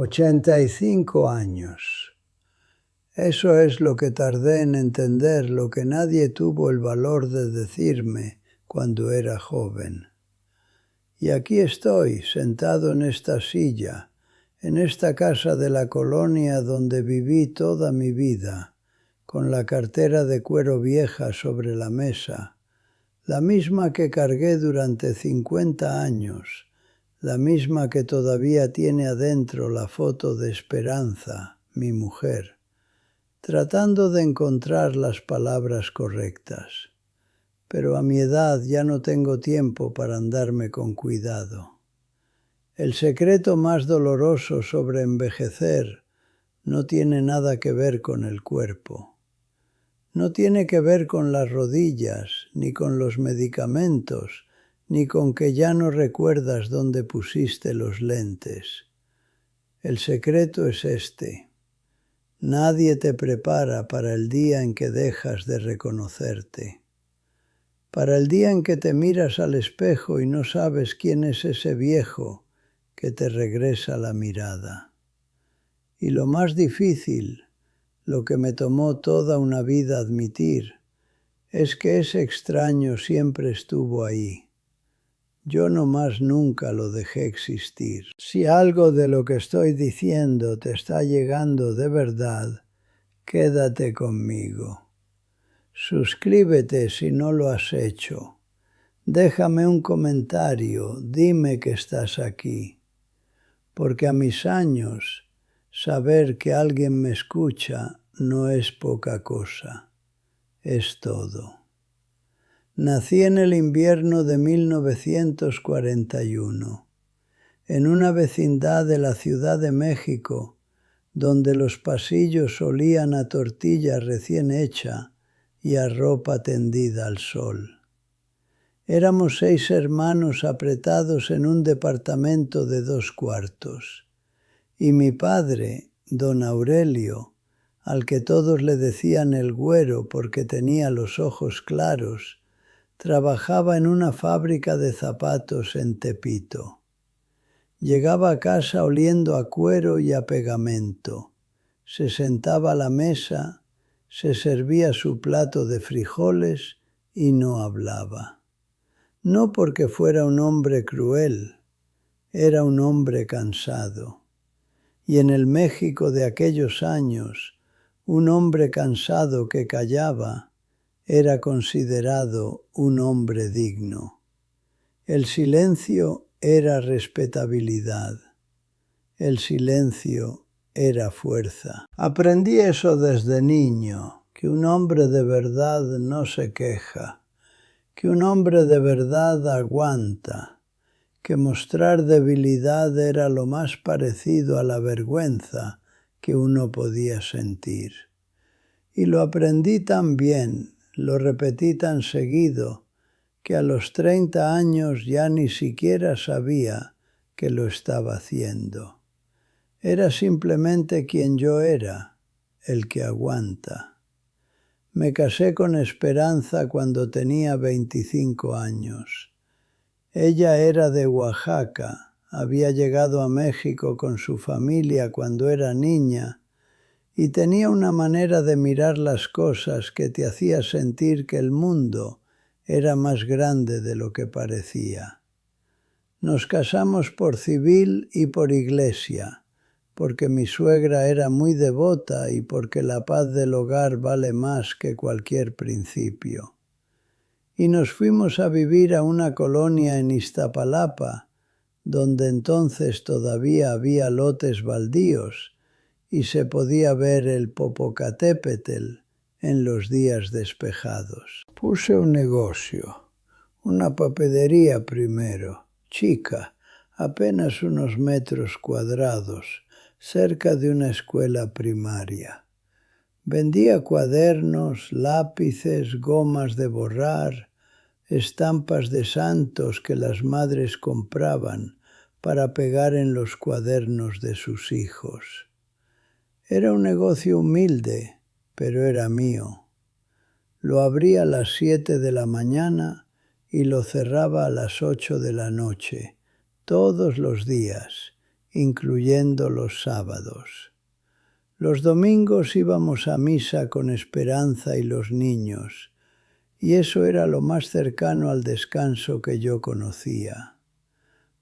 85 años. Eso es lo que tardé en entender, lo que nadie tuvo el valor de decirme cuando era joven. Y aquí estoy, sentado en esta silla, en esta casa de la colonia donde viví toda mi vida, con la cartera de cuero vieja sobre la mesa, la misma que cargué durante 50 años, la misma que todavía tiene adentro la foto de Esperanza, mi mujer, tratando de encontrar las palabras correctas. Pero a mi edad ya no tengo tiempo para andarme con cuidado. El secreto más doloroso sobre envejecer no tiene nada que ver con el cuerpo. No tiene que ver con las rodillas, ni con los medicamentos, ni con que ya no recuerdas dónde pusiste los lentes. El secreto es este. Nadie te prepara para el día en que dejas de reconocerte. Para el día en que te miras al espejo y no sabes quién es ese viejo que te regresa la mirada. Y lo más difícil, lo que me tomó toda una vida admitir, es que ese extraño siempre estuvo ahí. Yo nomás nunca lo dejé existir. Si algo de lo que estoy diciendo te está llegando de verdad, quédate conmigo. Suscríbete si no lo has hecho. Déjame un comentario, dime que estás aquí. Porque a mis años, saber que alguien me escucha no es poca cosa, es todo. Nací en el invierno de 1941, en una vecindad de la Ciudad de México, donde los pasillos olían a tortilla recién hecha y a ropa tendida al sol. Éramos 6 hermanos apretados en un departamento de 2 cuartos, y mi padre, don Aurelio, al que todos le decían el güero porque tenía los ojos claros, trabajaba en una fábrica de zapatos en Tepito. Llegaba a casa oliendo a cuero y a pegamento. Se sentaba a la mesa, se servía su plato de frijoles y no hablaba. No porque fuera un hombre cruel, era un hombre cansado. Y en el México de aquellos años, un hombre cansado que callaba era considerado un hombre digno. El silencio era respetabilidad. El silencio era fuerza. Aprendí eso desde niño, que un hombre de verdad no se queja, que un hombre de verdad aguanta, que mostrar debilidad era lo más parecido a la vergüenza que uno podía sentir. Y lo aprendí tan bien, lo repetí tan seguido, que a los 30 años ya ni siquiera sabía que lo estaba haciendo. Era simplemente quien yo era, el que aguanta. Me casé con Esperanza cuando tenía 25 años. Ella era de Oaxaca, había llegado a México con su familia cuando era niña y tenía una manera de mirar las cosas que te hacía sentir que el mundo era más grande de lo que parecía. Nos casamos por civil y por iglesia, porque mi suegra era muy devota y porque la paz del hogar vale más que cualquier principio. Y nos fuimos a vivir a una colonia en Iztapalapa, donde entonces todavía había lotes baldíos y se podía ver el Popocatépetl en los días despejados. Puse un negocio, una papelería primero, chica, apenas unos metros cuadrados, cerca de una escuela primaria. Vendía cuadernos, lápices, gomas de borrar, estampas de santos que las madres compraban para pegar en los cuadernos de sus hijos. Era un negocio humilde, pero era mío. Lo abría a las 7 de la mañana y lo cerraba a las 8 de la noche, todos los días, incluyendo los sábados. Los domingos íbamos a misa con Esperanza y los niños, y eso era lo más cercano al descanso que yo conocía,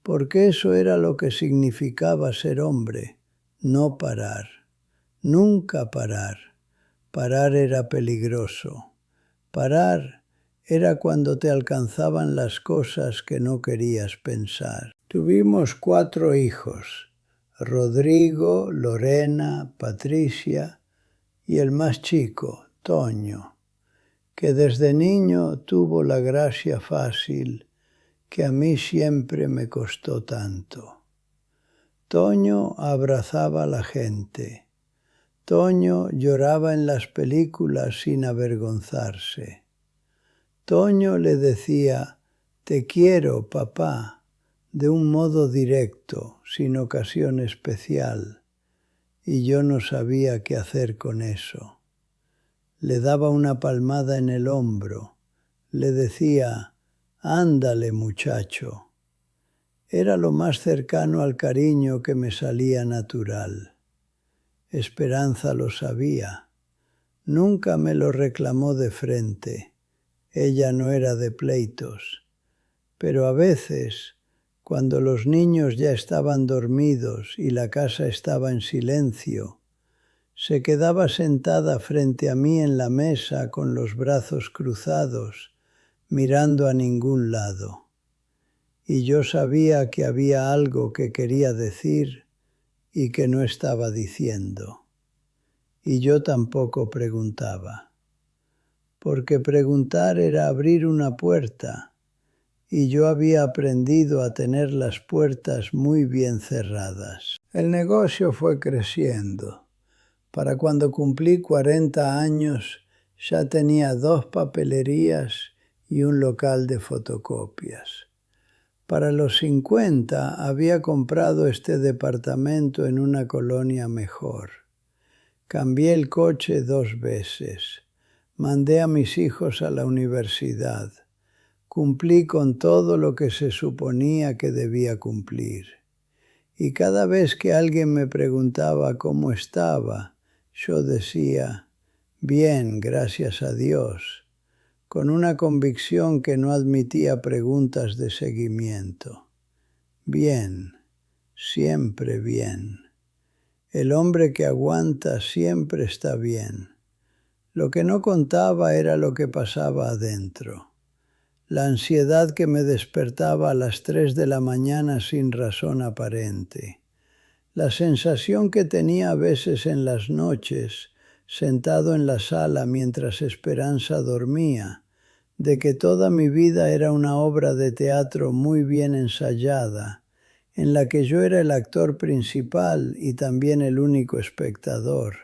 porque eso era lo que significaba ser hombre, no parar, nunca parar. Parar era peligroso. Parar era cuando te alcanzaban las cosas que no querías pensar. Tuvimos 4 hijos, Rodrigo, Lorena, Patricia y el más chico, Toño, que desde niño tuvo la gracia fácil que a mí siempre me costó tanto. Toño abrazaba a la gente. Toño lloraba en las películas sin avergonzarse. Toño le decía, «Te quiero, papá», de un modo directo, sin ocasión especial, y yo no sabía qué hacer con eso. Le daba una palmada en el hombro, le decía, «Ándale, muchacho». Era lo más cercano al cariño que me salía natural. Esperanza lo sabía. Nunca me lo reclamó de frente. Ella no era de pleitos. Pero a veces, cuando los niños ya estaban dormidos y la casa estaba en silencio, se quedaba sentada frente a mí en la mesa con los brazos cruzados, mirando a ningún lado. Y yo sabía que había algo que quería decir y que no estaba diciendo. Y yo tampoco preguntaba, porque preguntar era abrir una puerta, y yo había aprendido a tener las puertas muy bien cerradas. El negocio fue creciendo. Para cuando cumplí 40 años, ya tenía 2 papelerías y un local de fotocopias. Para los 50 había comprado este departamento en una colonia mejor. Cambié el coche 2 veces. Mandé a mis hijos a la universidad. Cumplí con todo lo que se suponía que debía cumplir. Y cada vez que alguien me preguntaba cómo estaba, yo decía, bien, gracias a Dios, con una convicción que no admitía preguntas de seguimiento. Bien, siempre bien. El hombre que aguanta siempre está bien. Lo que no contaba era lo que pasaba adentro. La ansiedad que me despertaba a las 3 de la mañana sin razón aparente. La sensación que tenía a veces en las noches, sentado en la sala mientras Esperanza dormía, de que toda mi vida era una obra de teatro muy bien ensayada, en la que yo era el actor principal y también el único espectador,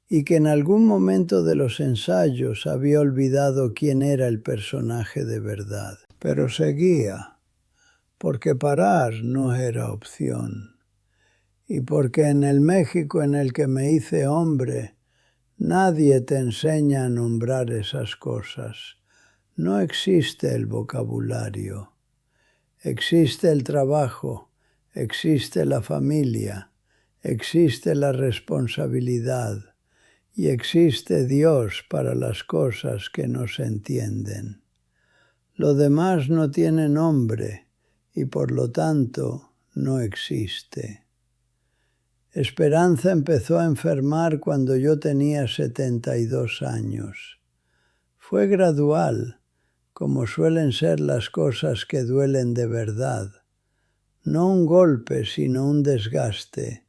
y que en algún momento de los ensayos había olvidado quién era el personaje de verdad. Pero seguía, porque parar no era opción, y porque en el México en el que me hice hombre, nadie te enseña a nombrar esas cosas. No existe el vocabulario. Existe el trabajo, existe la familia, existe la responsabilidad. Y existe Dios para las cosas que no se entienden. Lo demás no tiene nombre y por lo tanto no existe. Esperanza empezó a enfermar cuando yo tenía 72 años. Fue gradual, como suelen ser las cosas que duelen de verdad. No un golpe, sino un desgaste.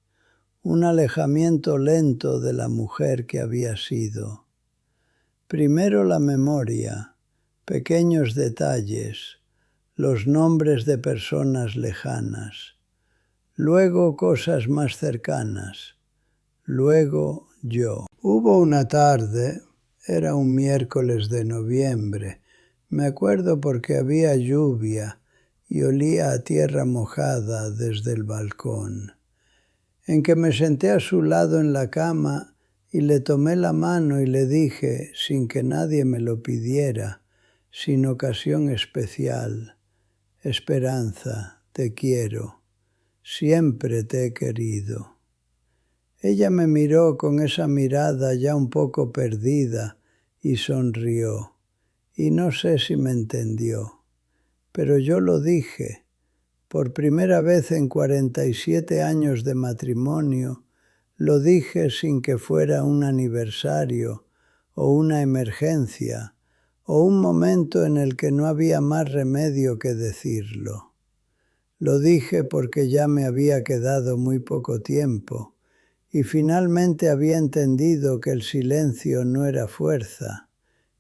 Un alejamiento lento de la mujer que había sido. Primero la memoria, pequeños detalles, los nombres de personas lejanas, luego cosas más cercanas, luego yo. Hubo una tarde, era un miércoles de noviembre, me acuerdo porque había lluvia y olía a tierra mojada desde el balcón, en que me senté a su lado en la cama y le tomé la mano y le dije, sin que nadie me lo pidiera, sin ocasión especial, Esperanza, te quiero. siempre te he querido. Ella me miró con esa mirada ya un poco perdida y sonrió, y no sé si me entendió, pero yo lo dije. Por primera vez en 47 años de matrimonio, lo dije sin que fuera un aniversario o una emergencia o un momento en el que no había más remedio que decirlo. Lo dije porque ya me había quedado muy poco tiempo y finalmente había entendido que el silencio no era fuerza,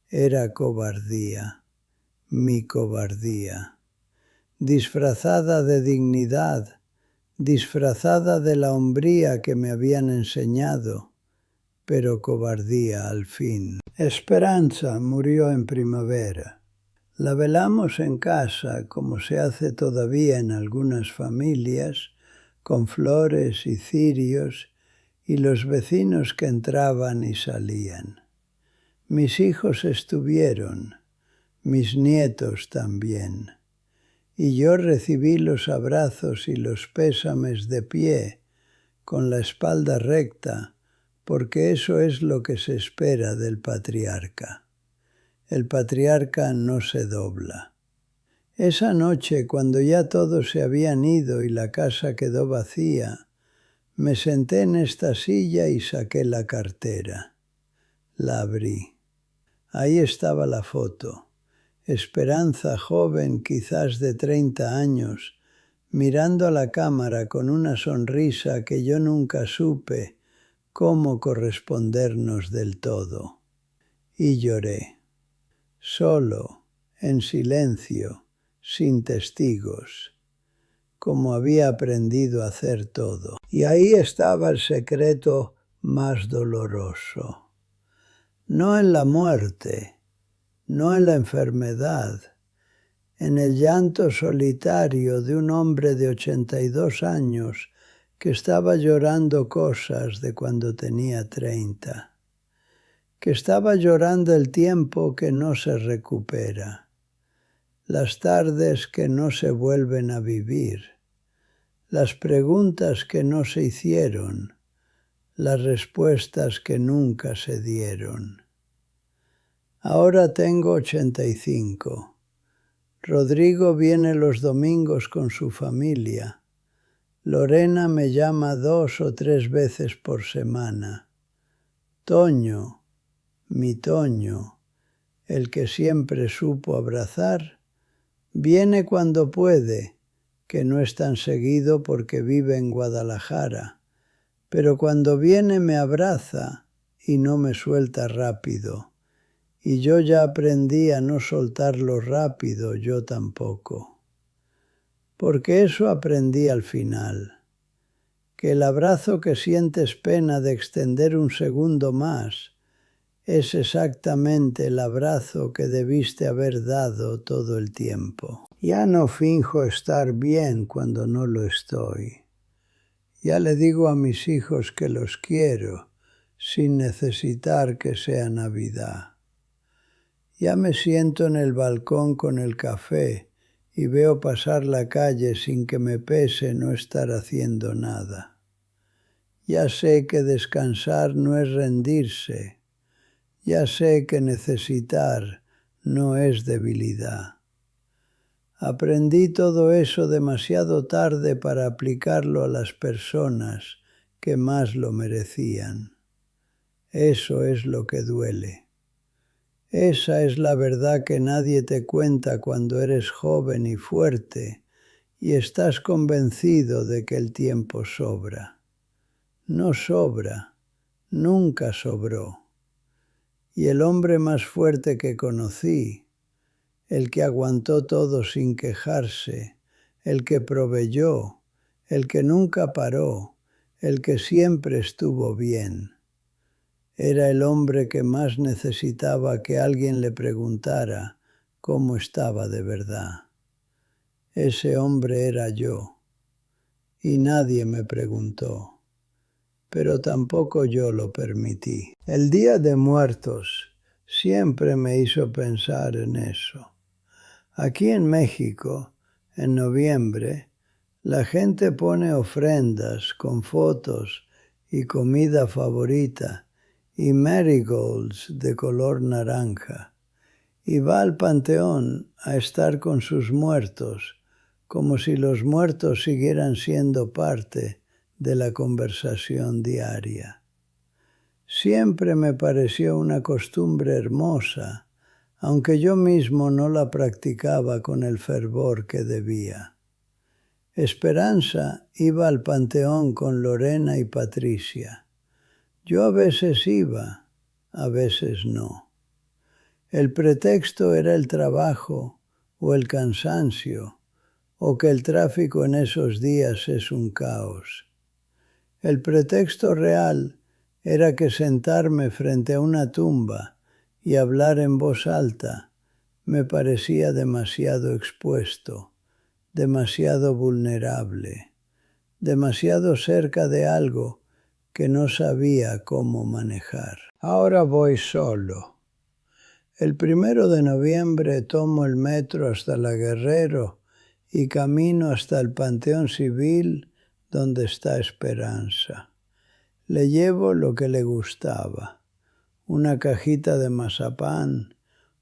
era cobardía, mi cobardía. Disfrazada de dignidad, disfrazada de la hombría que me habían enseñado, pero cobardía al fin. Esperanza murió en primavera. La velamos en casa, como se hace todavía en algunas familias, con flores y cirios, y los vecinos que entraban y salían. Mis hijos estuvieron, mis nietos también. Y yo recibí los abrazos y los pésames de pie, con la espalda recta, porque eso es lo que se espera del patriarca. El patriarca no se dobla. Esa noche, cuando ya todos se habían ido y la casa quedó vacía, me senté en esta silla y saqué la cartera. La abrí. Ahí estaba la foto. Esperanza joven, quizás de 30 años, mirando a la cámara con una sonrisa que yo nunca supe cómo correspondernos del todo. Y lloré, solo, en silencio, sin testigos, como había aprendido a hacer todo. Y ahí estaba el secreto más doloroso. No en la muerte, no en la enfermedad, en el llanto solitario de un hombre de 82 años que estaba llorando cosas de cuando tenía 30, que estaba llorando el tiempo que no se recupera, las tardes que no se vuelven a vivir, las preguntas que no se hicieron, las respuestas que nunca se dieron. Ahora tengo 85. Rodrigo viene los domingos con su familia. Lorena me llama 2 o 3 veces por semana. Toño, mi Toño, el que siempre supo abrazar, viene cuando puede, que no es tan seguido porque vive en Guadalajara, pero cuando viene me abraza y no me suelta rápido. Y yo ya aprendí a no soltarlo rápido, yo tampoco. Porque eso aprendí al final, que el abrazo que sientes pena de extender un segundo más es exactamente el abrazo que debiste haber dado todo el tiempo. Ya no finjo estar bien cuando no lo estoy. Ya le digo a mis hijos que los quiero, sin necesitar que sea Navidad. Ya me siento en el balcón con el café y veo pasar la calle sin que me pese no estar haciendo nada. Ya sé que descansar no es rendirse. Ya sé que necesitar no es debilidad. Aprendí todo eso demasiado tarde para aplicarlo a las personas que más lo merecían. Eso es lo que duele. Esa es la verdad que nadie te cuenta cuando eres joven y fuerte y estás convencido de que el tiempo sobra. No sobra, nunca sobró. Y el hombre más fuerte que conocí, el que aguantó todo sin quejarse, el que proveyó, el que nunca paró, el que siempre estuvo bien, era el hombre que más necesitaba que alguien le preguntara cómo estaba de verdad. Ese hombre era yo, y nadie me preguntó, pero tampoco yo lo permití. El Día de Muertos siempre me hizo pensar en eso. Aquí en México, en noviembre, La gente pone ofrendas con fotos y comida favorita y marigolds de color naranja, y va al panteón a estar con sus muertos, como si los muertos siguieran siendo parte de la conversación diaria. Siempre me pareció una costumbre hermosa, aunque yo mismo no la practicaba con el fervor que debía. Esperanza iba al panteón con Lorena y Patricia. Yo a veces iba, a veces no. El pretexto era el trabajo o el cansancio, o que el tráfico en esos días es un caos. El pretexto real era que sentarme frente a una tumba y hablar en voz alta me parecía demasiado expuesto, demasiado vulnerable, demasiado cerca de algo que no sabía cómo manejar. Ahora voy solo. El 1 de noviembre tomo el metro hasta La Guerrero y camino hasta el Panteón Civil donde está Esperanza. Le llevo lo que le gustaba, una cajita de mazapán,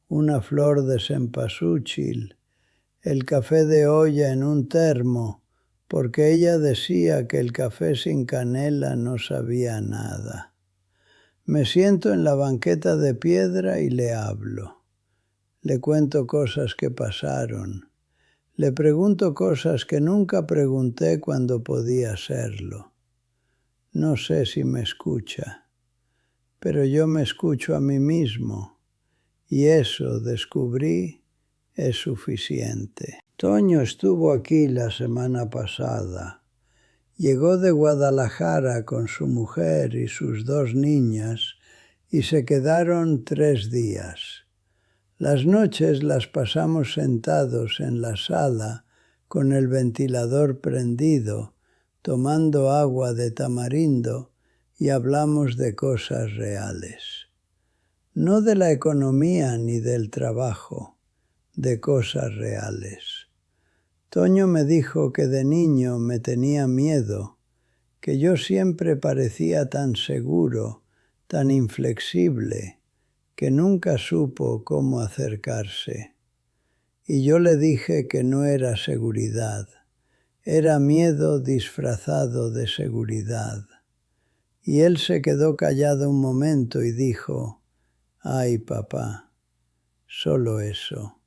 una flor de cempasúchil, el café de olla en un termo, porque ella decía que el café sin canela no sabía nada. Me siento en la banqueta de piedra y le hablo. Le cuento cosas que pasaron. Le pregunto cosas que nunca pregunté cuando podía hacerlo. No sé si me escucha, pero yo me escucho a mí mismo, y eso, descubrí, es suficiente. Toño estuvo aquí la semana pasada. Llegó de Guadalajara con su mujer y sus 2 niñas y se quedaron 3 días. Las noches las pasamos sentados en la sala con el ventilador prendido, tomando agua de tamarindo y hablamos de cosas reales. No de la economía ni del trabajo, de cosas reales. Toño me dijo que de niño me tenía miedo, que yo siempre parecía tan seguro, tan inflexible, que nunca supo cómo acercarse. Y yo le dije que no era seguridad, era miedo disfrazado de seguridad. Y él se quedó callado un momento y dijo, «Ay, papá, solo eso,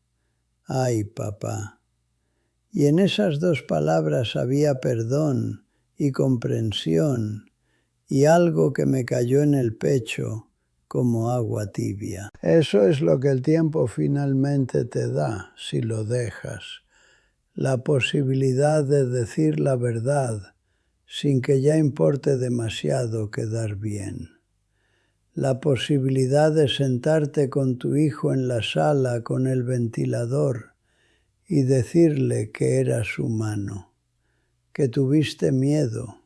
ay, papá». Y en esas 2 palabras había perdón y comprensión y algo que me cayó en el pecho como agua tibia. Eso es lo que el tiempo finalmente te da si lo dejas. La posibilidad de decir la verdad sin que ya importe demasiado quedar bien. La posibilidad de sentarte con tu hijo en la sala con el ventilador y decirle que eras humano, que tuviste miedo,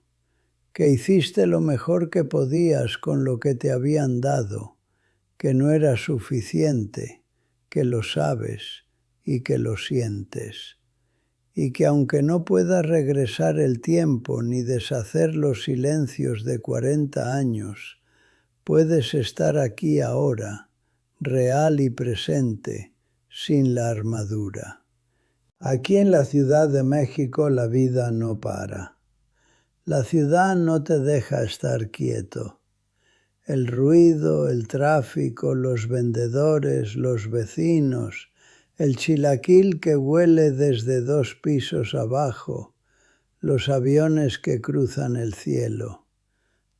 que hiciste lo mejor que podías con lo que te habían dado, que no era suficiente, que lo sabes y que lo sientes, y que aunque no puedas regresar el tiempo ni deshacer los silencios de 40 años, puedes estar aquí ahora, real y presente, sin la armadura. Aquí en la Ciudad de México la vida no para. La ciudad no te deja estar quieto. El ruido, el tráfico, los vendedores, los vecinos, el chilaquil que huele desde 2 pisos abajo, los aviones que cruzan el cielo.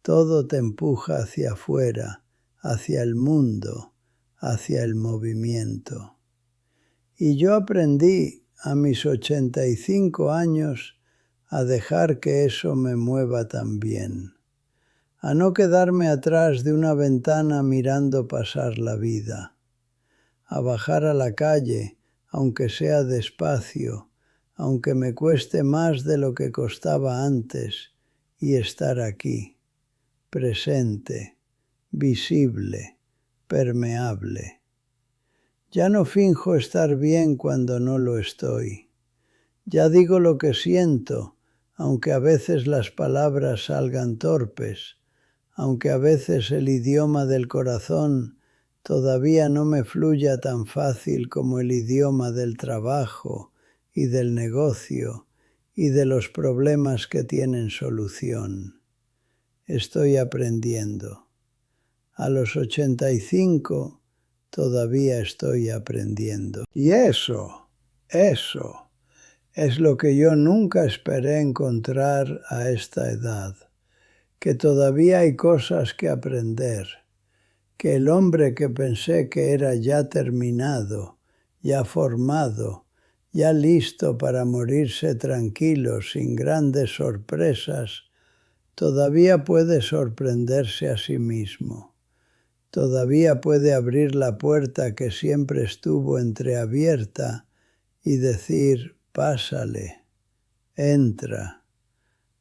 Todo te empuja hacia afuera, hacia el mundo, hacia el movimiento. Y yo aprendí a mis 85 años a dejar que eso me mueva también, a no quedarme atrás de una ventana mirando pasar la vida, a bajar a la calle, aunque sea despacio, aunque me cueste más de lo que costaba antes, y estar aquí, presente, visible, permeable. Ya no finjo estar bien cuando no lo estoy. Ya digo lo que siento aunque a veces las palabras salgan torpes, aunque a veces el idioma del corazón todavía no me fluya tan fácil como el idioma del trabajo y del negocio y de los problemas que tienen solución. Estoy aprendiendo. A los 85 todavía estoy aprendiendo. Y eso es lo que yo nunca esperé encontrar a esta edad, que todavía hay cosas que aprender, que el hombre que pensé que era ya terminado, ya formado, ya listo para morirse tranquilo, sin grandes sorpresas, todavía puede sorprenderse a sí mismo. Todavía puede abrir la puerta que siempre estuvo entreabierta y decir, pásale, entra.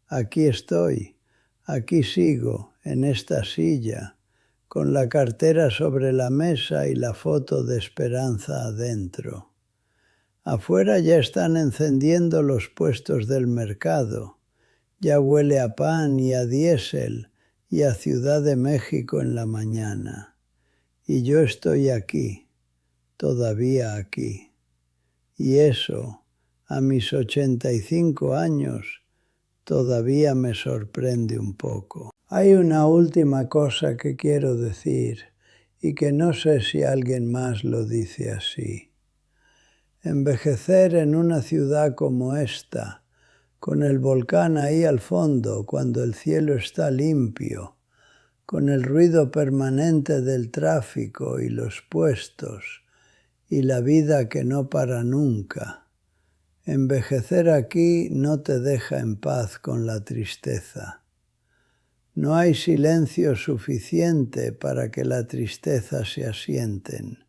Aquí estoy, aquí sigo, en esta silla, con la cartera sobre la mesa y la foto de Esperanza adentro. Afuera ya están encendiendo los puestos del mercado. Ya huele a pan y a diésel y a Ciudad de México en la mañana. Y yo estoy aquí, todavía aquí. Y eso, a mis 85 años, todavía me sorprende un poco. Hay una última cosa que quiero decir y que no sé si alguien más lo dice así. Envejecer en una ciudad como esta, con el volcán ahí al fondo cuando el cielo está limpio, con el ruido permanente del tráfico y los puestos, y la vida que no para nunca. Envejecer aquí no te deja en paz con la tristeza. No hay silencio suficiente para que la tristeza se asienten.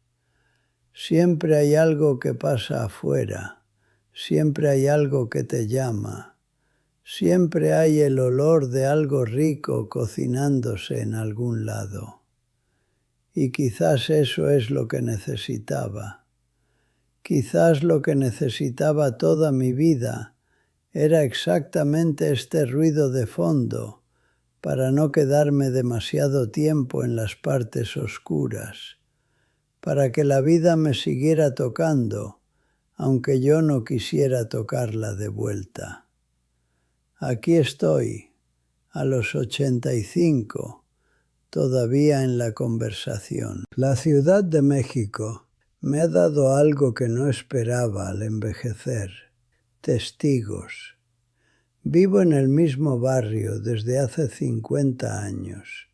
Siempre hay algo que pasa afuera, siempre hay algo que te llama, siempre hay el olor de algo rico cocinándose en algún lado. Y quizás eso es lo que necesitaba. Quizás lo que necesitaba toda mi vida era exactamente este ruido de fondo para no quedarme demasiado tiempo en las partes oscuras, para que la vida me siguiera tocando, aunque yo no quisiera tocarla de vuelta. Aquí estoy, a los 85, todavía en la conversación. La Ciudad de México me ha dado algo que no esperaba al envejecer: testigos. Vivo en el mismo barrio desde hace 50 años.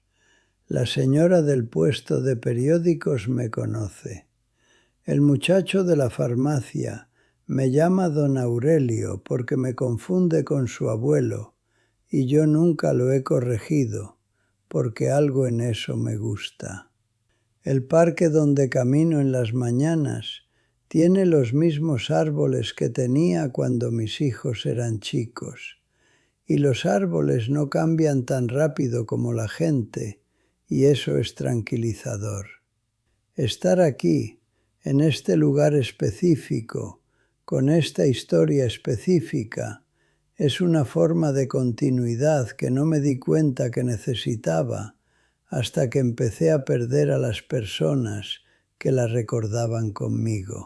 La señora del puesto de periódicos me conoce. El muchacho de la farmacia me llama don Aurelio porque me confunde con su abuelo y yo nunca lo he corregido porque algo en eso me gusta. El parque donde camino en las mañanas tiene los mismos árboles que tenía cuando mis hijos eran chicos, y los árboles no cambian tan rápido como la gente, y eso es tranquilizador. Estar aquí, en este lugar específico, con esta historia específica, es una forma de continuidad que no me di cuenta que necesitaba hasta que empecé a perder a las personas que la recordaban conmigo.